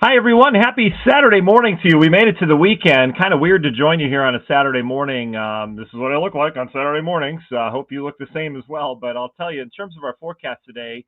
Hi, everyone. Happy Saturday morning to you. We made it to the weekend. Kind of weird to join you here on a Saturday morning. This is what I look like on Saturday mornings. I hope you look the same as well. But I'll tell you, in terms of our forecast today,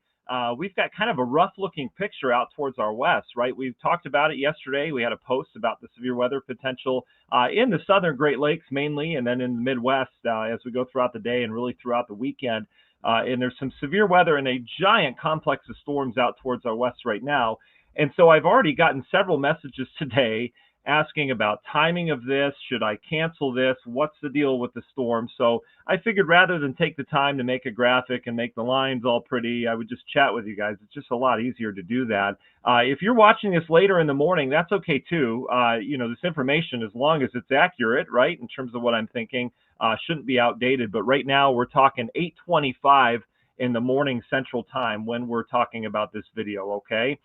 we've got kind of a rough looking picture out towards our west, right? We've talked about it yesterday. We had a post about the severe weather potential in the southern Great Lakes mainly, and then in the Midwest as we go throughout the day and really throughout the weekend. And there's some severe weather and a giant complex of storms out towards our west right now. And so I've already gotten several messages today asking about timing of this. Should I cancel this? What's the deal with the storm? So I figured rather than take the time to make a graphic and make the lines all pretty, I would just chat with you guys. It's just a lot easier to do that. If you're watching this later in the morning, that's okay too. This information, as long as it's accurate, right, in terms of what I'm thinking, shouldn't be outdated. But right now we're talking 8:25 in the morning Central Time when we're talking about this video, okay?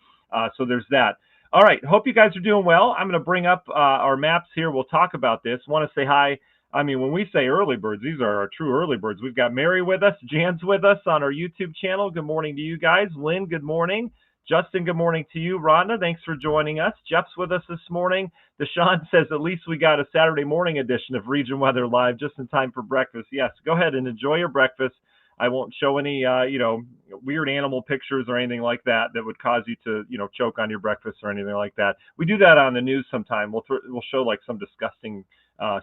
So there's that. All right. Hope you guys are doing well. I'm going to bring up our maps here. We'll talk about this. Want to say hi. I mean, when we say early birds, these are our true early birds. We've got Mary with us. Jan's with us on our YouTube channel. Good morning to you guys. Lynn, good morning. Justin, good morning to you. Rhonda, thanks for joining us. Jeff's with us this morning. Deshaun says, at least we got a Saturday morning edition of Region Weather Live just in time for breakfast. Yes, go ahead and enjoy your breakfast. I won't show any, weird animal pictures or anything like that would cause you to, choke on your breakfast or anything like that. We do that on the news sometime. We'll show like some disgusting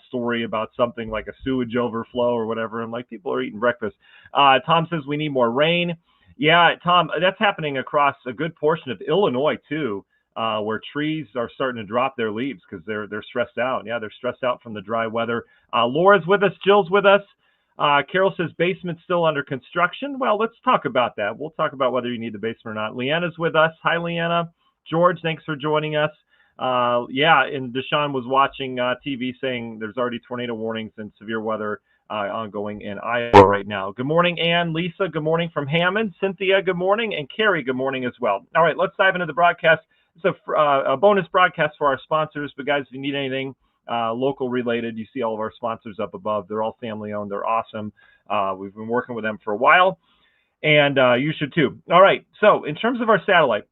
story about something like a sewage overflow or whatever, and like people are eating breakfast. Tom says we need more rain. Yeah, Tom, that's happening across a good portion of Illinois too, where trees are starting to drop their leaves because they're stressed out. Yeah, they're stressed out from the dry weather. Laura's with us. Jill's with us. Carol says basement's still under construction. Well, let's talk about that. We'll talk about whether you need the basement or not. Leanna's with us. Hi, Leanna. George, thanks for joining us. And Deshaun was watching TV saying there's already tornado warnings and severe weather ongoing in Iowa right now. Good morning, Ann. Lisa, good morning from Hammond. Cynthia, good morning. And Carrie, good morning as well. All right, let's dive into the broadcast. It's a bonus broadcast for our sponsors. But, guys, if you need anything local related, you see all of our sponsors up above. They're all family owned. They're awesome. We've been working with them for a while, and you should too. All right. So in terms of our satellite,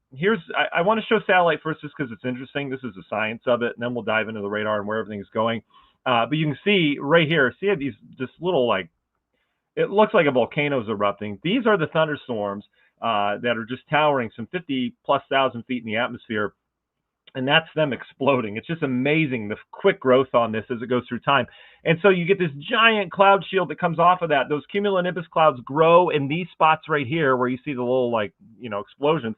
I want to show satellite first just because it's interesting. This is the science of it, and then we'll dive into the radar and where everything is going. But you can see right here, these just little, it looks like a volcano's erupting. These are the thunderstorms that are just towering some 50,000+ feet in the atmosphere. And that's them exploding. It's just amazing, the quick growth on this as it goes through time. And so you get this giant cloud shield that comes off of that. Those cumulonimbus clouds grow in these spots right here where you see the little, explosions.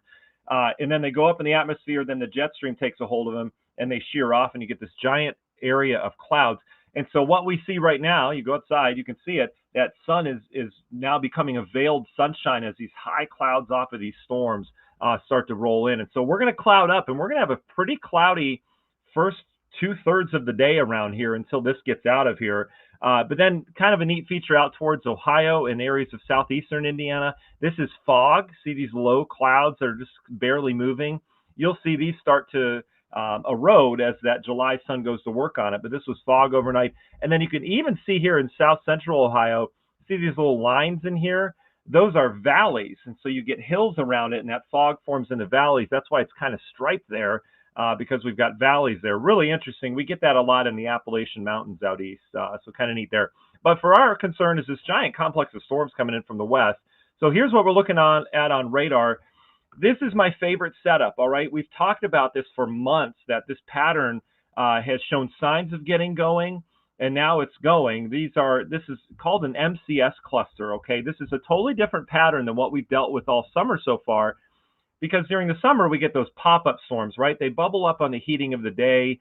And then they go up in the atmosphere. Then the jet stream takes a hold of them, and they shear off, and you get this giant area of clouds. And so what we see right now, you go outside, you can see it, that sun is now becoming a veiled sunshine as these high clouds off of these storms start to roll in. And so we're going to cloud up, and we're going to have a pretty cloudy first 2/3 of the day around here until this gets out of here. But then kind of a neat feature out towards Ohio and areas of southeastern Indiana. This is fog. See these low clouds that are just barely moving. You'll see these start to erode as that July sun goes to work on it. But this was fog overnight. And then you can even see here in south central Ohio, see these little lines in here? Those are valleys, and so you get hills around it, and that fog forms into valleys. That's why it's kind of striped there, because we've got valleys there. Really interesting. We get that a lot in the Appalachian Mountains out east, so kind of neat there. But for our concern is this giant complex of storms coming in from the west. So here's what we're looking at on radar. This is my favorite setup, all right? We've talked about this for months, that this pattern has shown signs of getting going. And now it's going. This is called an MCS cluster, okay? This is a totally different pattern than what we've dealt with all summer so far, because during the summer we get those pop-up storms, right? They bubble up on the heating of the day.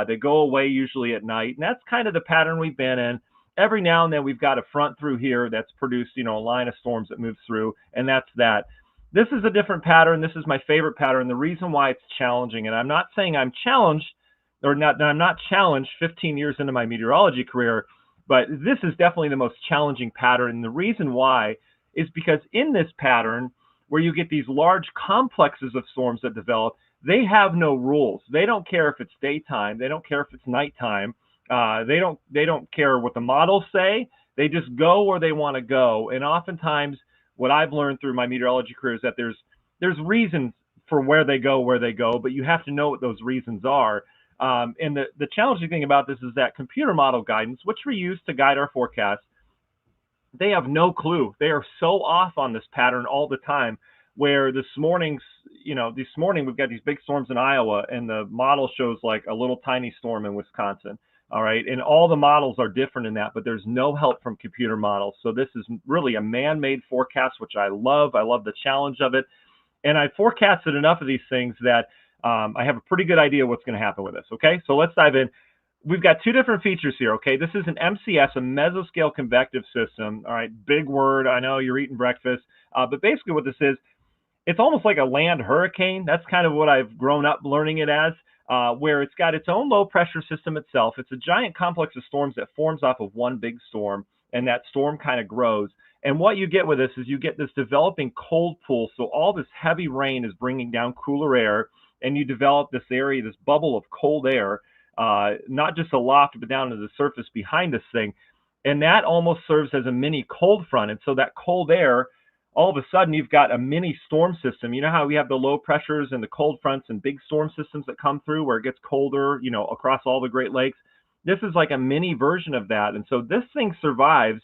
They go away usually at night, and that's kind of the pattern we've been in. Every now and then we've got a front through here that's produced, a line of storms that moves through, and that's that. This is a different pattern. This is my favorite pattern. The reason why it's challenging, and I'm not saying I'm challenged, I'm not challenged 15 years into my meteorology career, but this is definitely the most challenging pattern. And the reason why is because in this pattern, where you get these large complexes of storms that develop, they have no rules. They don't care if it's daytime. They don't care if it's nighttime. They don't care what the models say. They just go where they want to go. And oftentimes, what I've learned through my meteorology career is that there's reasons for where they go, but you have to know what those reasons are. And the challenging thing about this is that computer model guidance, which we use to guide our forecasts, they have no clue. They are so off on this pattern all the time. Where this morning we've got these big storms in Iowa, and the model shows like a little tiny storm in Wisconsin. All right, and all the models are different in that, but there's no help from computer models. So this is really a man-made forecast, which I love. I love the challenge of it, and I forecasted enough of these things that I have a pretty good idea what's going to happen with this. Okay, so let's dive in. We've got two different features here, okay? This is an MCS, a mesoscale convective system. All right, big word. I know you're eating breakfast, but basically what this is, it's almost like a land hurricane. That's kind of what I've grown up learning it as, where it's got its own low pressure system itself. It's a giant complex of storms that forms off of one big storm, and that storm kind of grows. And what you get with this is you get this developing cold pool. So all this heavy rain is bringing down cooler air, and you develop this area, this bubble of cold air, not just aloft, but down to the surface behind this thing. And that almost serves as a mini cold front. And so that cold air, all of a sudden you've got a mini storm system. You know how we have the low pressures and the cold fronts and big storm systems that come through where it gets colder, across all the Great Lakes. This is like a mini version of that. And so this thing survives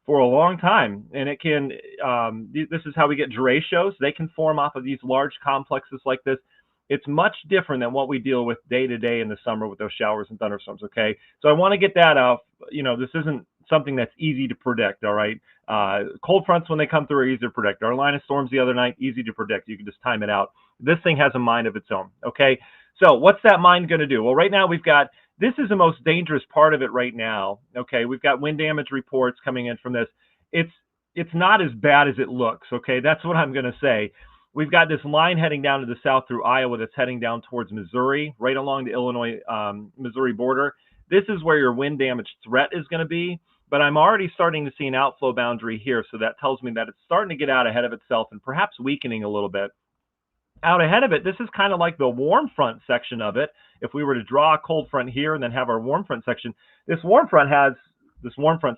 for a long time, and it can, this is how we get derechos. They can form off of these large complexes like this. It's much different than what we deal with day to day in the summer with those showers and thunderstorms, okay? So I want to get that out. This isn't something that's easy to predict, all right? Cold fronts, when they come through, are easy to predict. Our line of storms the other night, easy to predict. You can just time it out. This thing has a mind of its own, okay? So what's that mind going to do? Well, right now this is the most dangerous part of it right now, okay? We've got wind damage reports coming in from this. It's not as bad as it looks, okay? That's what I'm going to say. We've got this line heading down to the south through Iowa that's heading down towards Missouri, right along the Illinois-Missouri border. This is where your wind damage threat is going to be, but I'm already starting to see an outflow boundary here, so that tells me that it's starting to get out ahead of itself and perhaps weakening a little bit. Out ahead of it, this is kind of like the warm front section of it. If we were to draw a cold front here and then have our warm front section, this warm front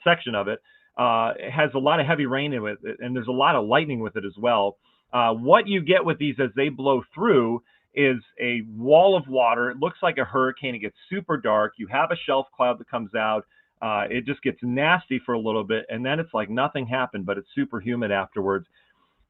section of it has a lot of heavy rain in it, and there's a lot of lightning with it as well. What you get with these as they blow through is a wall of water. It looks like a hurricane. It gets super dark. You have a shelf cloud that comes out. It just gets nasty for a little bit, and then it's like nothing happened, but it's super humid afterwards.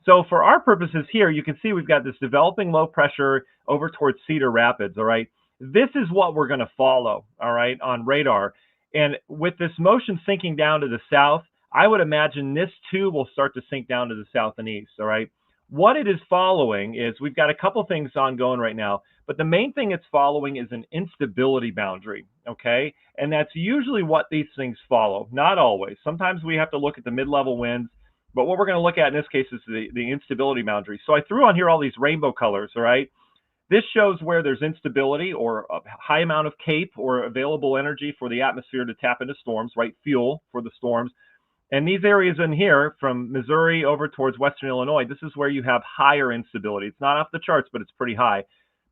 So for our purposes here, you can see we've got this developing low pressure over towards Cedar Rapids, all right? This is what we're going to follow, all right, on radar. And with this motion sinking down to the south, I would imagine this too will start to sink down to the south and east, all right? What it is following is we've got a couple things ongoing right now, but the main thing it's following is an instability boundary, okay? And that's usually what these things follow, not always. Sometimes we have to look at the mid-level winds, but what we're going to look at in this case is the instability boundary. So I threw on here all these rainbow colors, all right? This shows where there's instability or a high amount of CAPE or available energy for the atmosphere to tap into storms, right? Fuel for the storms. And these areas in here, from Missouri over towards Western Illinois, this is where you have higher instability. It's not off the charts, but it's pretty high.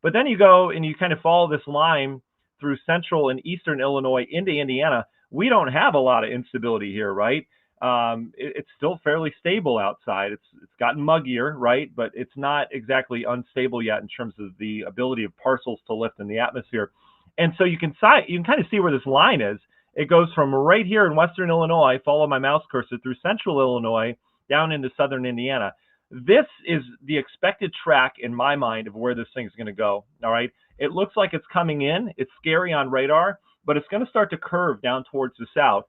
But then you go and you kind of follow this line through central and eastern Illinois into Indiana. We don't have a lot of instability here, right? It's still fairly stable outside. It's gotten muggier, right? But it's not exactly unstable yet in terms of the ability of parcels to lift in the atmosphere. And so you can kind of see where this line is. It goes from right here in Western Illinois, follow my mouse cursor, through central Illinois, down into southern Indiana. This is the expected track in my mind of where this thing's going to go, all right? It looks like it's coming in. It's scary on radar, but it's going to start to curve down towards the south.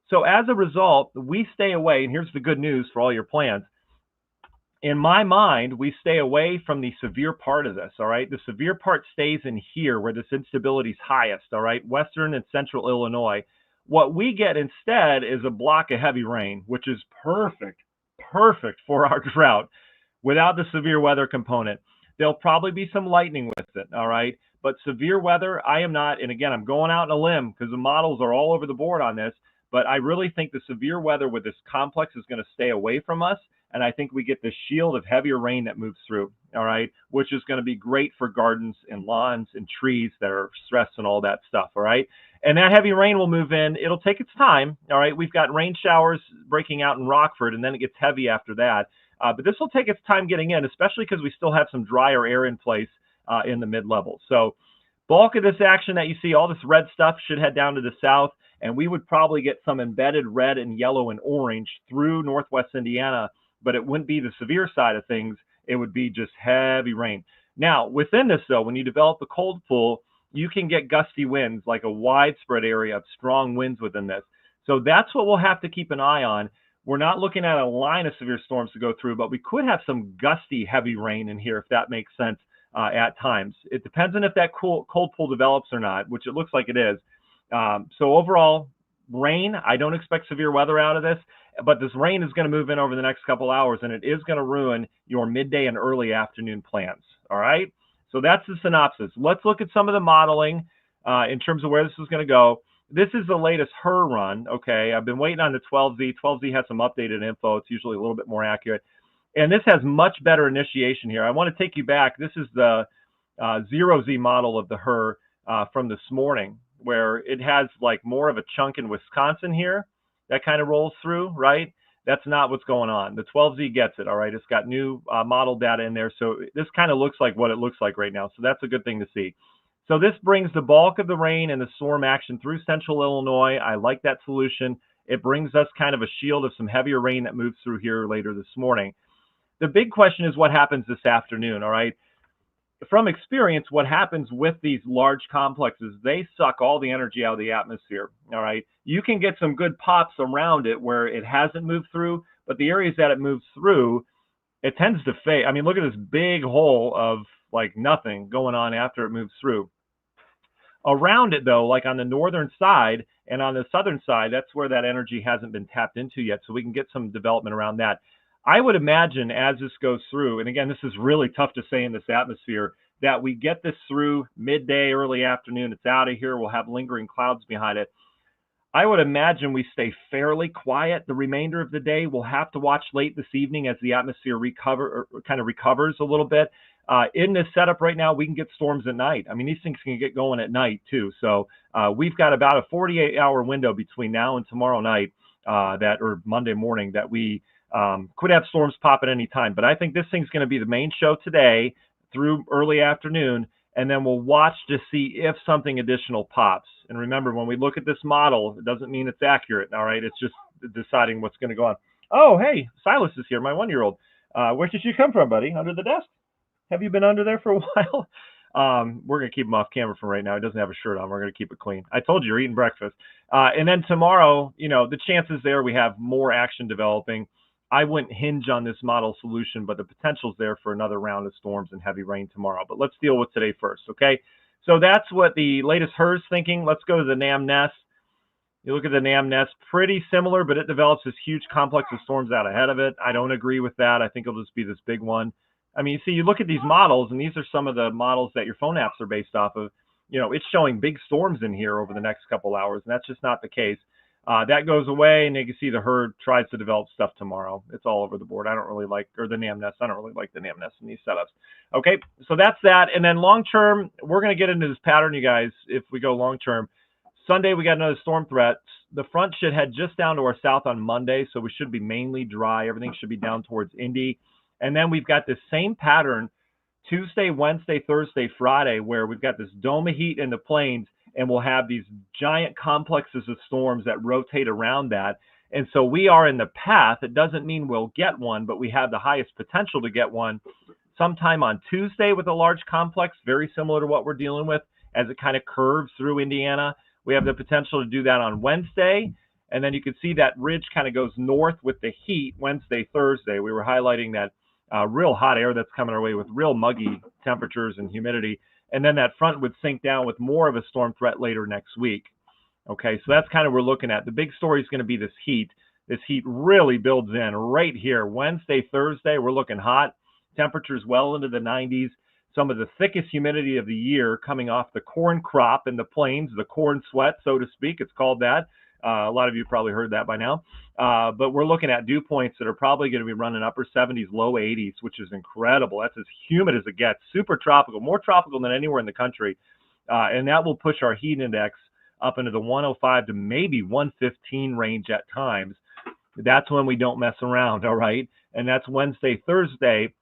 So as a result, we stay away, and here's the good news for all your plans. In my mind, we stay away from the severe part of this, all right? The severe part stays in here where this instability is highest, all right? Western and central Illinois. What we get instead is a block of heavy rain, which is perfect for our drought without the severe weather component. There'll probably be some lightning with it, all right? But severe weather, I am not, and again, I'm going out on a limb because the models are all over the board on this, but I really think the severe weather with this complex is going to stay away from us. And I think we get this shield of heavier rain that moves through, all right, which is going to be great for gardens and lawns and trees that are stressed and all that stuff, all right? And that heavy rain will move in. It'll take its time, all right? We've got rain showers breaking out in Rockford, and then it gets heavy after that. But this will take its time getting in, especially because we still have some drier air in place in the mid-level. So bulk of this action that you see, all this red stuff should head down to the south, and we would probably get some embedded red and yellow and orange through northwest Indiana, but it wouldn't be the severe side of things. It would be just heavy rain. Now, within this, though, when you develop a cold pool, you can get gusty winds, like a widespread area of strong winds within this. So that's what we'll have to keep an eye on. We're not looking at a line of severe storms to go through, but we could have some gusty, heavy rain in here, if that makes sense, at times. It depends on if that cold pool develops or not, which it looks like it is. So overall, rain, I don't expect severe weather out of this, but this rain is going to move in over the next couple hours, and it is going to ruin your midday and early afternoon plans. All right? So that's the synopsis. Let's look at some of the modeling in terms of where this is going to go. This is the latest HRRR run, okay? I've been waiting on the 12Z. 12Z has some updated info. It's usually a little bit more accurate. And this has much better initiation here. I want to take you back. This is the 0Z model of the HRRR from this morning, where it has like more of a chunk in Wisconsin here that kind of rolls through, right? That's not what's going on. The 12Z gets it, all right? It's got new model data in there. So this kind of looks like what it looks like right now. So that's a good thing to see. So this brings the bulk of the rain and the storm action through central Illinois. I like that solution. It brings us kind of a shield of some heavier rain that moves through here later this morning. The big question is what happens this afternoon, all right? From experience, what happens with these large complexes, they suck all the energy out of the atmosphere, all right? You can get some good pops around it where it hasn't moved through, but the areas that it moves through, it tends to fade. I mean, look at this big hole of like nothing going on after it moves through. Around it, though, like on the northern side and on the southern side, that's where that energy hasn't been tapped into yet, so we can get some development around that. I would imagine as this goes through, and again, this is really tough to say in this atmosphere, that we get this through midday, early afternoon. It's out of here. We'll have lingering clouds behind it. I would imagine we stay fairly quiet the remainder of the day. We'll have to watch late this evening as the atmosphere recovers a little bit. In this setup right now, we can get storms at night. I mean, these things can get going at night too. So we've got about a 48-hour window between now and tomorrow night or Monday morning that we could have storms pop at any time. But I think this thing's going to be the main show today through early afternoon, and then we'll watch to see if something additional pops. And remember, when we look at this model, it doesn't mean it's accurate, all right? It's just deciding what's going to go on. Oh, hey, Silas is here, my 1-year-old. Where did you come from, buddy? Under the desk? Have you been under there for a while? We're going to keep him off camera for right now. He doesn't have a shirt on. We're going to keep it clean. I told you, you're eating breakfast. And then tomorrow, you know, the chances there we have more action developing. I wouldn't hinge on this model solution, but the potential's there for another round of storms and heavy rain tomorrow. But let's deal with today first, okay? So that's what the latest HRRR's thinking. Let's go to the NAM-NES. You look at the NAM-NES, pretty similar, but it develops this huge complex of storms out ahead of it. I don't agree with that. I think it'll just be this big one. I mean, you see, you look at these models, and these are some of the models that your phone apps are based off of. You know, it's showing big storms in here over the next couple hours, and that's just not the case. That goes away, and you can see the HRRR tries to develop stuff tomorrow. It's all over the board. I don't really like, or the NAM-NES, I don't really like the NAM-NES in these setups. Okay, so that's that. And then long term, we're going to get into this pattern, you guys, if we go long term. Sunday, we got another storm threat. The front should head just down to our south on Monday, so we should be mainly dry. Everything should be down towards Indy. And then we've got this same pattern Tuesday, Wednesday, Thursday, Friday, where we've got this dome of heat in the plains, and we'll have these giant complexes of storms that rotate around that. And so we are in the path. It doesn't mean we'll get one, but we have the highest potential to get one sometime on Tuesday with a large complex, very similar to what we're dealing with as it kind of curves through Indiana. We have the potential to do that on Wednesday. And then you can see that ridge kind of goes north with the heat Wednesday, Thursday. We were highlighting that real hot air that's coming our way with real muggy temperatures and humidity. And then that front would sink down with more of a storm threat later next week. Okay, so that's kind of what we're looking at. The big story is going to be this heat. This heat really builds in right here. Wednesday, Thursday, we're looking hot. Temperatures well into the 90s. Some of the thickest humidity of the year coming off the corn crop in the plains, the corn sweat, so to speak. It's called that. A lot of you probably heard that by now. But we're looking at dew points that are probably going to be running upper 70s, low 80s, which is incredible. That's as humid as it gets. Super tropical, more tropical than anywhere in the country. And that will push our heat index up into the 105 to maybe 115 range at times. That's when we don't mess around, all right? And that's Wednesday, Thursday,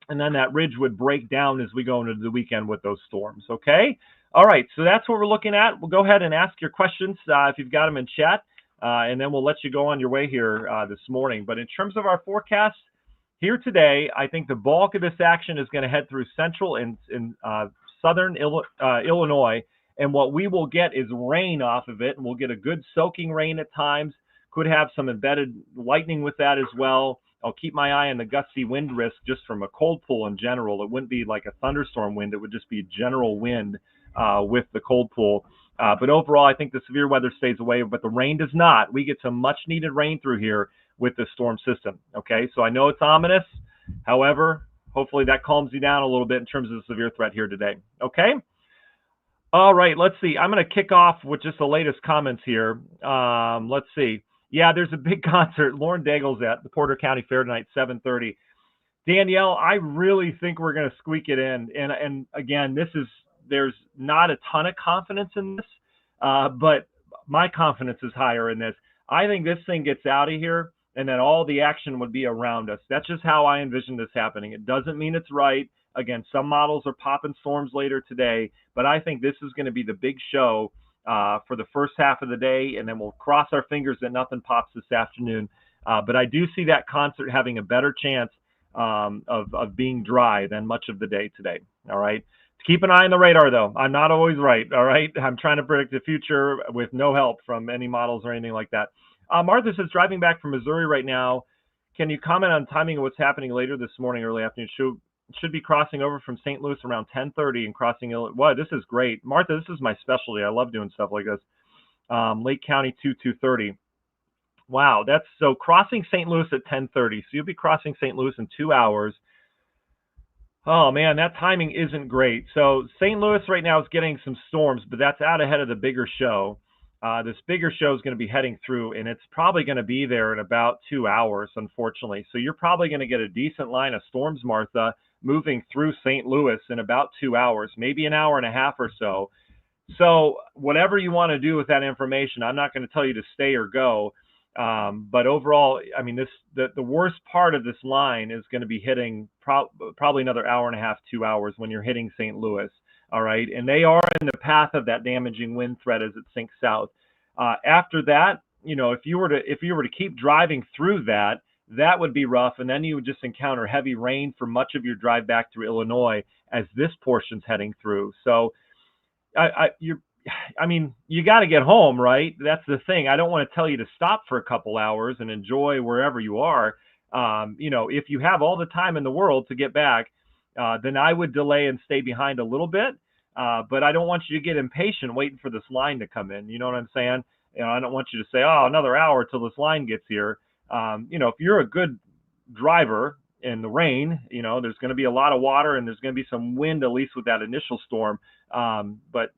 and then that ridge would break down as we go into the weekend with those storms, okay? All right, so that's what we're looking at. We'll go ahead and ask your questions if you've got them in chat, and then we'll let you go on your way here this morning. But in terms of our forecast here today, I think the bulk of this action is going to head through central and southern Illinois, and what we will get is rain off of it, and we'll get a good soaking rain at times. Could have some embedded lightning with that as well. I'll keep my eye on the gusty wind risk just from a cold pool in general. It wouldn't be like a thunderstorm wind. It would just be general wind with the cold pool. But overall, I think the severe weather stays away, but the rain does not. We get some much needed rain through here with the storm system. Okay, so I know it's ominous. However, hopefully that calms you down a little bit in terms of the severe threat here today. Okay. All right, let's see. I'm going to kick off with just the latest comments here. Let's see. Yeah, there's a big concert. Lauren Daigle's at the Porter County Fair tonight, 7:30. Danielle, I really think we're going to squeak it in. And again, there's not a ton of confidence in this, but my confidence is higher in this. I think this thing gets out of here, and then all the action would be around us. That's just how I envision this happening. It doesn't mean it's right. Again, some models are popping storms later today, but I think this is going to be the big show for the first half of the day, and then we'll cross our fingers that nothing pops this afternoon. But I do see that concert having a better chance of being dry than much of the day today. All right. Keep an eye on the radar, though. I'm not always right. All right. I'm trying to predict the future with no help from any models or anything like that. Martha says, driving back from Missouri right now, can you comment on timing of what's happening later this morning, early afternoon? Should be crossing over from St. Louis around 10:30 and crossing Illinois. Wow, this is great. Martha, this is my specialty. I love doing stuff like this. Lake County 2:30. Wow, that's so crossing St. Louis at 10:30. So you'll be crossing St. Louis in 2 hours. Oh man, that timing isn't great. So St. Louis right now is getting some storms, but that's out ahead of the bigger show. This bigger show is going to be heading through, and it's probably going to be there in about 2 hours, unfortunately. So you're probably going to get a decent line of storms, Martha, moving through St. Louis in about 2 hours, maybe an hour and a half or so. So whatever you want to do with that information, I'm not going to tell you to stay or go. But overall, I mean, the worst part of this line is going to be hitting probably another hour and a half, 2 hours when you're hitting St. Louis. All right. And they are in the path of that damaging wind threat as it sinks south. After that, if you were to keep driving through that, that would be rough. And then you would just encounter heavy rain for much of your drive back through Illinois as this portion's heading through. So you got to get home, right? That's the thing. I don't want to tell you to stop for a couple hours and enjoy wherever you are. If you have all the time in the world to get back, then I would delay and stay behind a little bit. But I don't want you to get impatient waiting for this line to come in. You know what I'm saying? I don't want you to say, oh, another hour till this line gets here. If you're a good driver in the rain, there's going to be a lot of water and there's going to be some wind, at least with that initial storm. But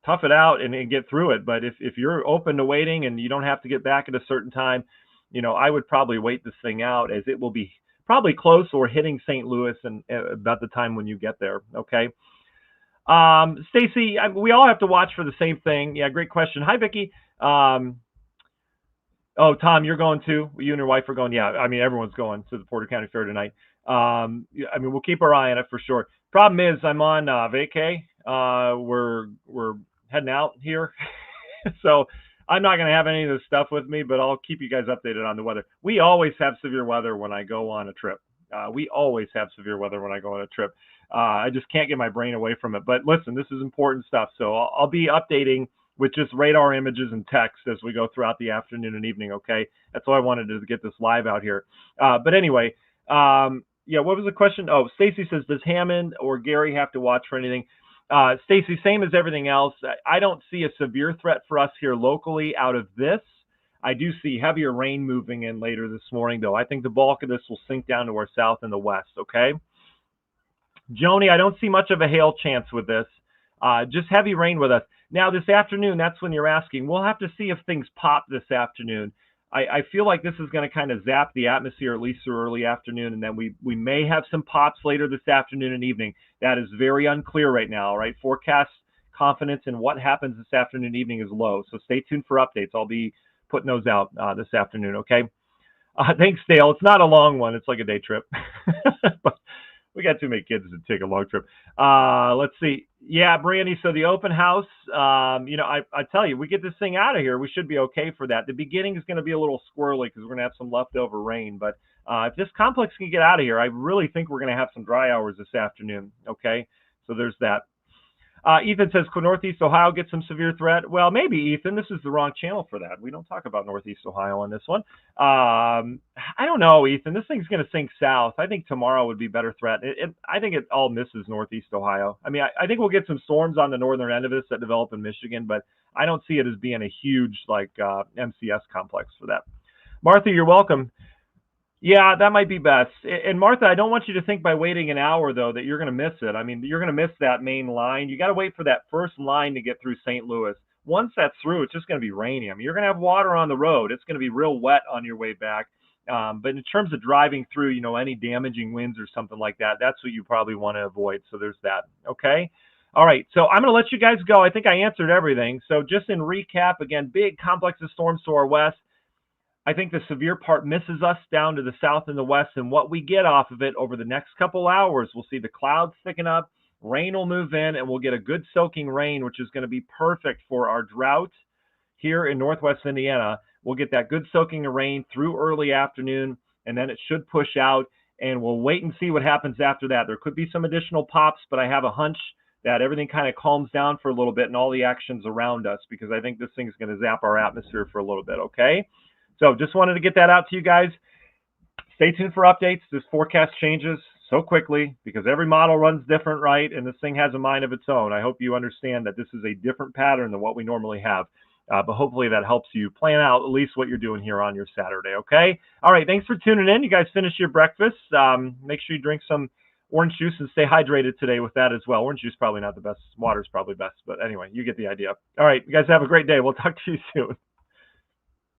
tough it out and get through it. But if you're open to waiting and you don't have to get back at a certain time, I would probably wait this thing out, as it will be probably close or hitting St. Louis and about the time when you get there. Okay. Stacy, we all have to watch for the same thing. Yeah, great question. Hi, Vicki. Oh, Tom, you're going too? You and your wife are going? Yeah, everyone's going to the Porter County Fair tonight. We'll keep our eye on it for sure. Problem is, I'm on vacay. We're heading out here. So I'm not going to have any of this stuff with me, but I'll keep you guys updated on the weather. We always have severe weather when I go on a trip. We always have severe weather when I go on a trip. I just can't get my brain away from it. But listen, this is important stuff. So I'll be updating with just radar images and text as we go throughout the afternoon and evening, okay? That's why I wanted to get this live out here. But anyway, what was the question? Oh, Stacy says, does Hammond or Gary have to watch for anything? Stacy, same as everything else. I don't see a severe threat for us here locally out of this. I do see heavier rain moving in later this morning, though. I think the bulk of this will sink down to our south and the west, okay? Joni, I don't see much of a hail chance with this. Just heavy rain with us. Now, this afternoon, that's when you're asking. We'll have to see if things pop this afternoon. I feel like this is going to kind of zap the atmosphere, at least through early afternoon, and then we may have some pops later this afternoon and evening. That is very unclear right now, right? Forecast confidence in what happens this afternoon and evening is low, so stay tuned for updates. I'll be putting those out this afternoon, okay? Thanks, Dale. It's not a long one. It's like a day trip. But we got too many kids to take a long trip. Let's see. Yeah, Brandy. So the open house, I tell you, we get this thing out of here, we should be okay for that. The beginning is going to be a little squirrely because we're going to have some leftover rain. But if this complex can get out of here, I really think we're going to have some dry hours this afternoon. Okay, so there's that. Ethan says, could Northeast Ohio get some severe threat? Well, maybe, Ethan. This is the wrong channel for that. We don't talk about Northeast Ohio on this one. I don't know, Ethan. This thing's going to sink south. I think tomorrow would be better threat. I think it all misses Northeast Ohio. I mean, I think we'll get some storms on the northern end of this that develop in Michigan, but I don't see it as being a huge, MCS complex for that. Martha, you're welcome. Yeah, that might be best. And Martha, I don't want you to think by waiting an hour, though, that you're going to miss it. I mean, you're going to miss that main line. You got to wait for that first line to get through St. Louis. Once that's through, it's just going to be rainy. I mean, you're going to have water on the road. It's going to be real wet on your way back. But in terms of driving through, any damaging winds or something like that, that's what you probably want to avoid. So there's that. Okay. All right. So I'm going to let you guys go. I think I answered everything. So just in recap, again, big complex of storms to our west. I think the severe part misses us down to the south and the west, and what we get off of it over the next couple hours, we'll see the clouds thicken up, rain will move in, and we'll get a good soaking rain, which is going to be perfect for our drought here in northwest Indiana. We'll get that good soaking of rain through early afternoon, and then it should push out, and we'll wait and see what happens after that. There could be some additional pops, but I have a hunch that everything kind of calms down for a little bit and all the actions around us, because I think this thing's going to zap our atmosphere for a little bit, okay? So just wanted to get that out to you guys. Stay tuned for updates. This forecast changes so quickly because every model runs different, right? And this thing has a mind of its own. I hope you understand that this is a different pattern than what we normally have. But hopefully that helps you plan out at least what you're doing here on your Saturday, okay? All right, thanks for tuning in. You guys finish your breakfast. Make sure you drink some orange juice and stay hydrated today with that as well. Orange juice probably not the best. Water's probably best. But anyway, you get the idea. All right, you guys have a great day. We'll talk to you soon.